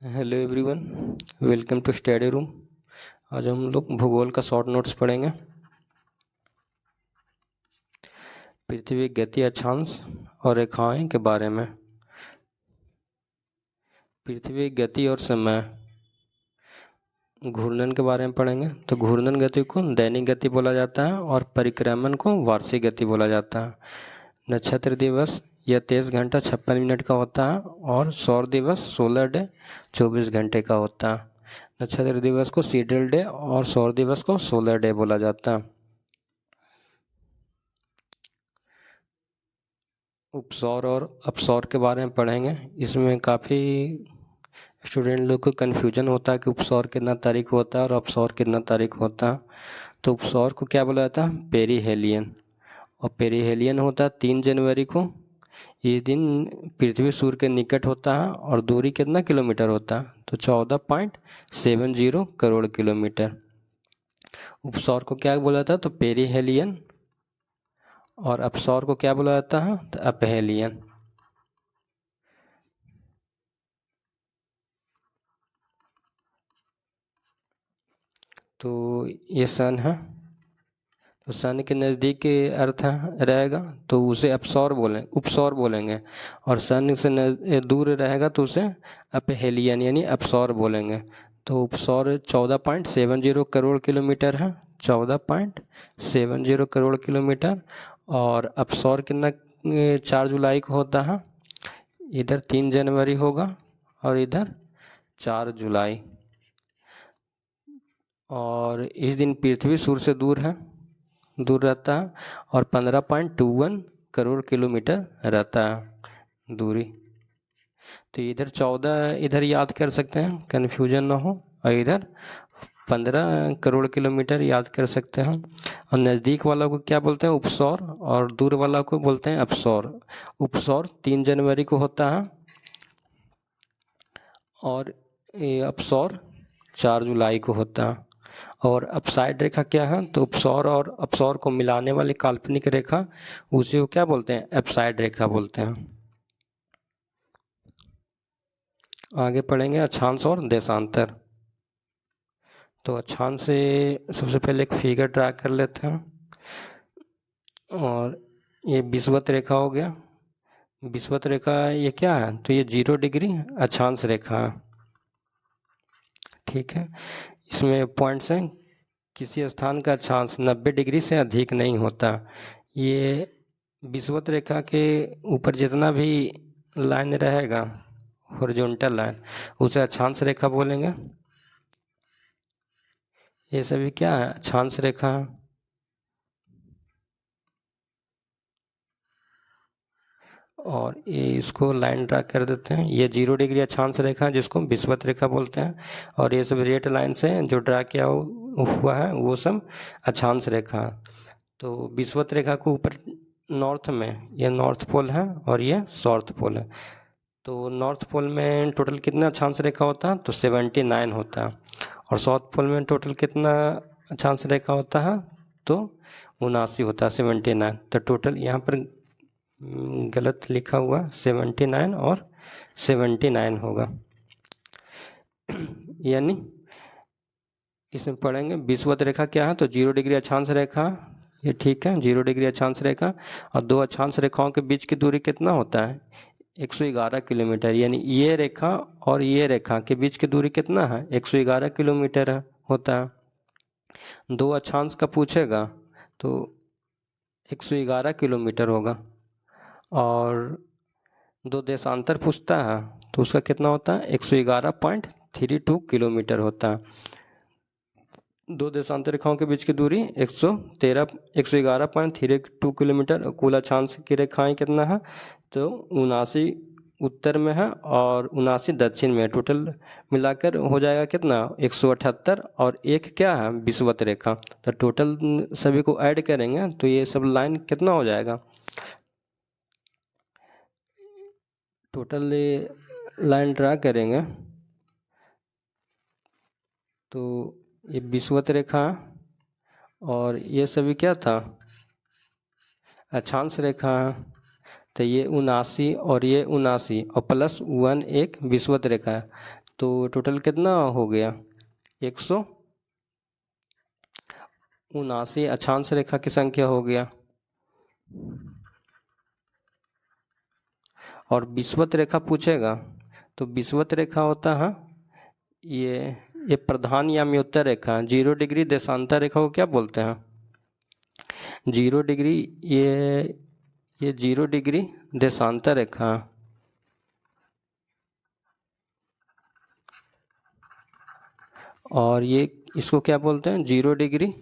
Hello everyone, welcome to study room. आज हम लोग भूगोल का शॉर्ट नोट्स पढ़ेंगे। पृथ्वी गति अक्षांश और रेखाएं के बारे में। पृथ्वी गति और समय घूर्णन के बारे में पढ़ेंगे। तो घूर्णन गति को दैनिक गति बोला जाता है और परिक्रमण को वार्षिक गति बोला जाता है। नक्षत्र दिवस यह 23 घंटा 56 मिनट का होता है और सौर दिवस 16 डे 24 घंटे का होता है। नक्षत्र दिवस को सीडल डे और सौर दिवस को सोलर डे बोला जाता है। उपसौर और अपसौर के बारे में पढ़ेंगे। इसमें काफ़ी स्टूडेंट लोग को कन्फ्यूजन होता है कि उपसौर कितना तारीख होता है और अपसौर कितना तारीख होता है। तो उपसौर को क्या बोला जाता है? पेरीहेलियन। और पेरीहेलियन होता है 3 जनवरी को। इस दिन पृथ्वी सूर्य के निकट होता है और दूरी कितना किलोमीटर होता है? तो 14.70 करोड़ किलोमीटर। उपसौर को क्या बोला जाता है? तो पेरीहेलियन। और अपसौर को क्या बोला जाता है? तो अपहेलियन। तो ये सन है, तो सन के नज़दीक के अर्थ रहेगा तो उसे अपसौर उपसौर बोलेंगे। और सन से दूर रहेगा तो उसे अपहेलियन यानी अपसौर बोलेंगे। तो उपसौर 14.70 करोड़ किलोमीटर है, 14.70 करोड़ किलोमीटर। और अपसौर कितना 4 जुलाई को होता है। इधर 3 जनवरी होगा और इधर 4 जुलाई। और इस दिन पृथ्वी सूर्य से दूर रहता है और 15.21 करोड़ किलोमीटर रहता है दूरी। तो इधर 14 इधर याद कर सकते हैं, कन्फ्यूजन ना हो। और इधर 15 करोड़ किलोमीटर याद कर सकते हैं। और नज़दीक वाला को क्या बोलते हैं? उपसौर। और दूर वाला को बोलते हैं अपसौर। उपसौर 3 जनवरी को होता है और अपसौर 4 जुलाई को होता है। और अपसाइड रेखा क्या है? तो उपसौर और अपसौर को मिलाने वाली काल्पनिक रेखा, उसी को क्या बोलते हैं? अपसाइड रेखा बोलते हैं। आगे पढ़ेंगे अक्षांश और देशांतर। तो अक्षांश से सबसे पहले एक फिगर ड्रा कर लेते हैं। और ये विषुवत रेखा हो गया। विषुवत रेखा ये क्या है? तो ये 0 डिग्री अक्षांश रेखा है। ठीक है, इसमें पॉइंट्स हैं। किसी स्थान का अक्षांश 90 डिग्री से अधिक नहीं होता। ये विषुवत रेखा के ऊपर जितना भी लाइन रहेगा, हॉरिजॉन्टल लाइन, उसे अक्षांश रेखा बोलेंगे। ये सभी क्या है? अक्षांश रेखा। और ये इसको लाइन ड्रा कर देते हैं। ये 0 डिग्री अक्षांश रेखा है जिसको विषुवत रेखा बोलते हैं। और ये सब रेड लाइन से जो ड्रा किया हुआ है वो सब अक्षांश रेखा। तो विषुवत रेखा को ऊपर नॉर्थ में ये नॉर्थ पोल है और ये साउथ पोल है। तो नॉर्थ पोल में टोटल कितना अक्षांश रेखा होता है? तो 79 होता है। और साउथ पोल में टोटल कितना अक्षांश रेखा होता है? तो 79 होता है, 79। तो टोटल यहाँ पर गलत लिखा हुआ 79 और 79 होगा। यानी इसमें पढ़ेंगे विषुवत रेखा क्या है? तो 0 डिग्री अक्षांश रेखा, ये ठीक है, 0 डिग्री अक्षांश रेखा। और 2 अक्षांश रेखाओं के बीच की दूरी कितना होता है? 111 किलोमीटर। यानी ये रेखा और ये रेखा के बीच की दूरी कितना है? 111 किलोमीटर होता है। 2 अक्षांश का पूछेगा तो 111 किलोमीटर होगा। और 2 देशांतर पूछता है तो उसका कितना होता है? 111.32 किलोमीटर होता है। 2 देशांतर रेखाओं के बीच की दूरी 111.32 किलोमीटर। कुल अक्षांश की रेखाएं कितना है? तो 79 उत्तर में है और 79 दक्षिण में। टोटल मिलाकर हो जाएगा कितना? 178। और एक क्या है? विषुवत रेखा। तो टोटल सभी को ऐड करेंगे तो ये सब लाइन कितना हो जाएगा? टोटल लाइन ड्रा करेंगे तो ये विषुवत रेखा और ये सभी क्या था? अक्षांश रेखा। तो ये 79 और ये 79 और +1 एक विषुवत रेखा है। तो टोटल कितना हो गया 179 अक्षांश रेखा की संख्या हो गया। और विषुवत रेखा पूछेगा तो विषुवत रेखा होता है ये प्रधान या म्योत्तर रेखा, 0 डिग्री देशांतर रेखा को क्या बोलते हैं 0 डिग्री, ये 0 डिग्री देशांतर रेखा। और ये इसको क्या बोलते हैं 0 डिग्री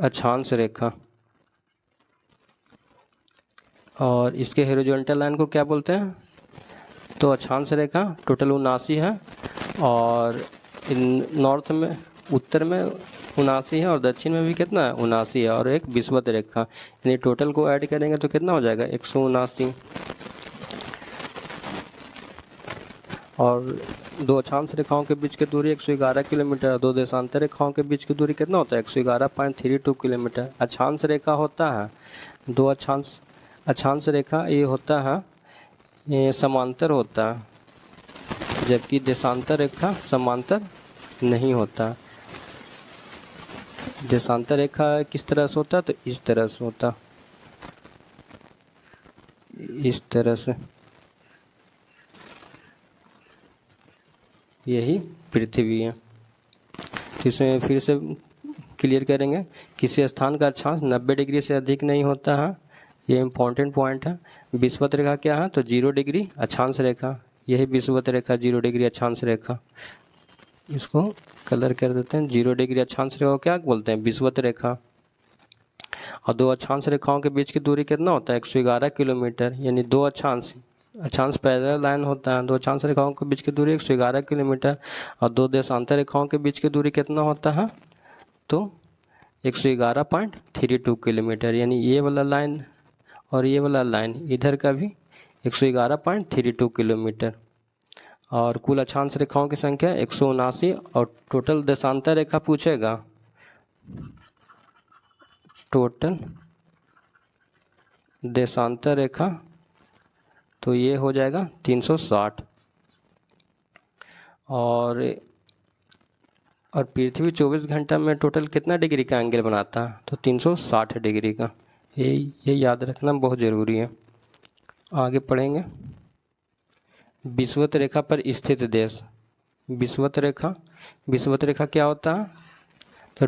अक्षांश रेखा। और इसके हॉरिजॉन्टल लाइन को क्या बोलते हैं, तो अक्षांश रेखा टोटल 79 है, और नॉर्थ में उत्तर में 79 है, और दक्षिण में भी कितना है 79 है, और एक विषुवत रेखा, यानी टोटल को ऐड करेंगे तो कितना हो जाएगा 179। और दो अक्षांश रेखाओं के बीच की दूरी 111 किलोमीटर, दो देशांतर रेखाओं के बीच की दूरी कितना होता है 111.32 किलोमीटर। अक्षांश रेखा होता है दो अक्षांश रेखा ये होता है ये समांतर होता है, जबकि देशांतर रेखा समांतर नहीं होता। देशांतर रेखा किस तरह से होता है, तो इस तरह से होता, इस तरह से। यही पृथ्वी है। तो इसमें फिर से क्लियर करेंगे, किसी स्थान का अक्षांश 90 डिग्री से अधिक नहीं होता है, ये इम्पोर्टेंट पॉइंट है। विषुवत रेखा क्या है, तो 0 डिग्री अक्षांश रेखा, यही विषुवत रेखा 0 डिग्री अक्षांश रेखा। इसको कलर कर देते हैं, 0 डिग्री अक्षांश रेखा को क्या बोलते हैं विषुवत रेखा। और दो अक्षांश रेखाओं के बीच की दूरी कितना होता है 111 किलोमीटर, यानी दो अक्षांश पैरेलल लाइन होता है, दो अक्षांश रेखाओं के बीच की दूरी 111 किलोमीटर, और दो देशांतर रेखाओं के बीच की दूरी कितना होता है, तो 111.32 किलोमीटर, यानी ये वाला लाइन और ये वाला लाइन इधर का भी 111.32 किलोमीटर। और कुल अक्षांश रेखाओं की संख्या 179, और टोटल देशांतर रेखा पूछेगा, टोटल देशांतर रेखा तो ये हो जाएगा 360। और पृथ्वी 24 घंटा में टोटल कितना डिग्री का एंगल बनाता है, तो 360 डिग्री का। ये याद रखना बहुत ज़रूरी है। आगे पढ़ेंगे, विषुवत रेखा पर स्थित देश। विषुवत रेखा क्या होता है, तो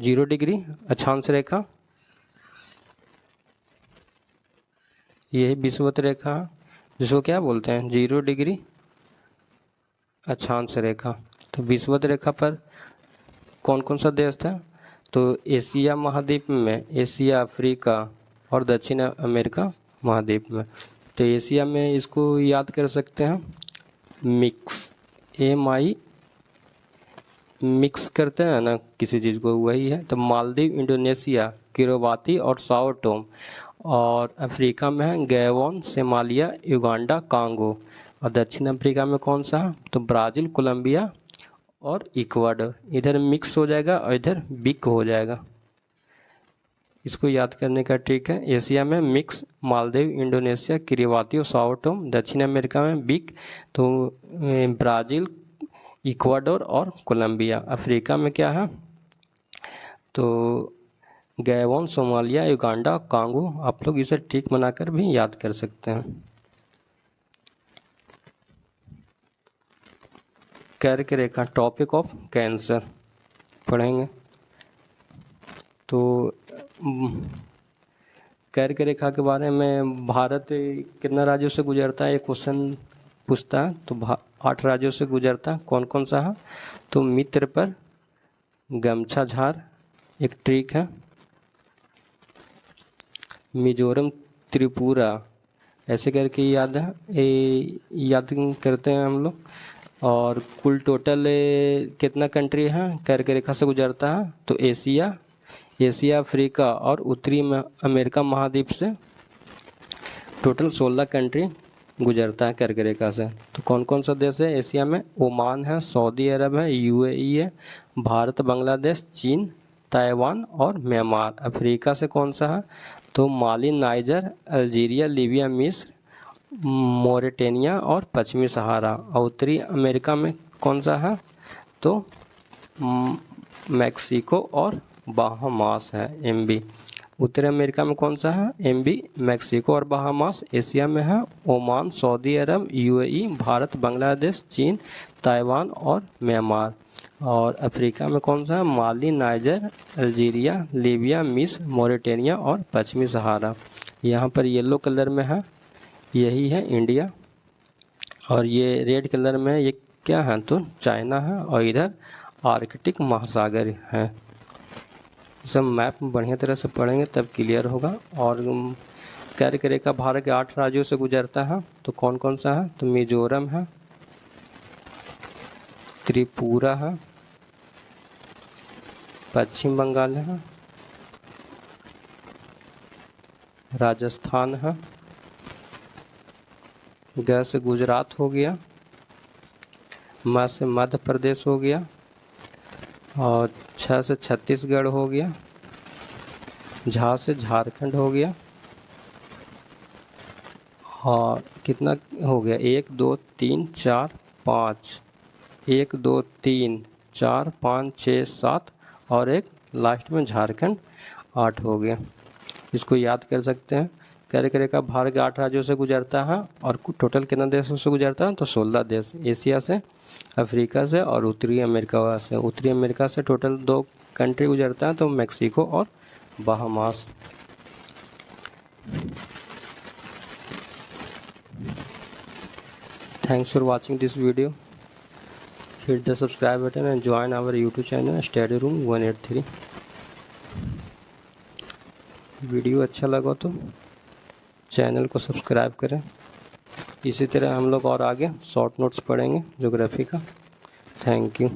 0 डिग्री अक्षांश रेखा, यही विषुवत रेखा जिसको क्या बोलते हैं 0 डिग्री अक्षांश रेखा। तो विषुवत रेखा पर कौन कौन सा देश था, तो एशिया महाद्वीप में एशिया, अफ्रीका और दक्षिण अमेरिका महाद्वीप में। तो एशिया में इसको याद कर सकते हैं मिक्स, MI मिक्स करते हैं ना किसी चीज़ को, वही है। तो मालदीव, इंडोनेशिया, किरोबाती और साओ टोम। और अफ्रीका में है गैबोन, सोमालिया, युगांडा, कांगो। और दक्षिण अफ्रीका में कौन सा है, तो ब्राज़ील, कोलंबिया और इक्वाडोर। इधर मिक्स हो जाएगा और इधर बिक हो जाएगा, इसको याद करने का ट्रिक है। एशिया में मिक्स, मालदीव, इंडोनेशिया, किरिबाती और साओ टोम। दक्षिण अमेरिका में बिक, तो ब्राज़ील, इक्वाडोर और कोलंबिया। अफ्रीका में क्या है, तो गैबोन, सोमालिया, युगांडा, कांगो। आप लोग इसे ट्रिक बनाकर भी याद कर सकते हैं। कर्क रेखा, टॉपिक ऑफ कैंसर पढ़ेंगे। तो कर्क रेखा के बारे में भारत कितना राज्यों से गुजरता है, ये क्वेश्चन पूछता है। तो 8 राज्यों से गुजरता है। कौन कौन सा है, तो मित्र पर गमछा झार एक ट्रिक है, मिजोरम, त्रिपुरा, ऐसे करके याद करते हैं हम लोग। और कुल टोटल कितना कंट्री है कर्क रेखा से गुजरता है, तो एशिया, अफ्रीका और उत्तरी अमेरिका महाद्वीप से टोटल 16 कंट्री गुजरता है कर्क रेखा से। तो कौन कौन सा देश है एशिया में, ओमान है, सऊदी अरब है, UAE है, भारत, बांग्लादेश, चीन, ताइवान और म्यांमार। अफ्रीका से कौन सा है, तो माली, नाइजर, अल्जीरिया, लीबिया, मिस्र मोरिटेनिया और पश्चिमी सहारा। और उत्तरी अमेरिका में कौन सा है, तो मैक्सिको और बहामास है, MB। उत्तरी अमेरिका में कौन सा है, MB, मैक्सिको और बहामास। एशिया में है ओमान, सऊदी अरब, UAE, भारत, बांग्लादेश, चीन, ताइवान और म्यांमार। और अफ्रीका में कौन सा है, माली, नाइजर, अल्जीरिया, लीबिया, मिस्र, मोरिटेनिया और पश्चिमी सहारा। यहाँ पर येलो कलर में है, यही है इंडिया। और ये रेड कलर में ये क्या है, तो चाइना है। और इधर आर्कटिक महासागर है। सब मैप में बढ़िया तरह से पढ़ेंगे तब क्लियर होगा। और कर्क रेखा भारत के 8 राज्यों से गुजरता है, तो कौन कौन सा है, तो मिजोरम है, त्रिपुरा है, पश्चिम बंगाल है, राजस्थान है, ग से गुजरात हो गया, म से मध्य प्रदेश हो गया, और छ से छत्तीसगढ़ हो गया, झा से झारखंड हो गया। और कितना हो गया, 1 2 3 4 5, 1 2 3 4 5 6 7 और एक लास्ट में झारखंड, 8 हो गया। इसको याद कर सकते हैं। कर्क रेखा भारत के 8 राज्यों से गुजरता है। और टोटल कितना देशों से गुजरता है, तो 16 देश, एशिया से, अफ्रीका से और उत्तरी अमेरिका से। उत्तरी अमेरिका से टोटल 2 कंट्री गुजरता है, तो मैक्सिको और Bahamas. Thanks for watching this video. Hit the subscribe button and join our YouTube channel Study Room 183. Video अच्छा लगा तो चैनल को सब्सक्राइब करें। इसी तरह हम लोग और आगे शॉर्ट नोट्स पढ़ेंगे ज्योग्राफी का। Thank you.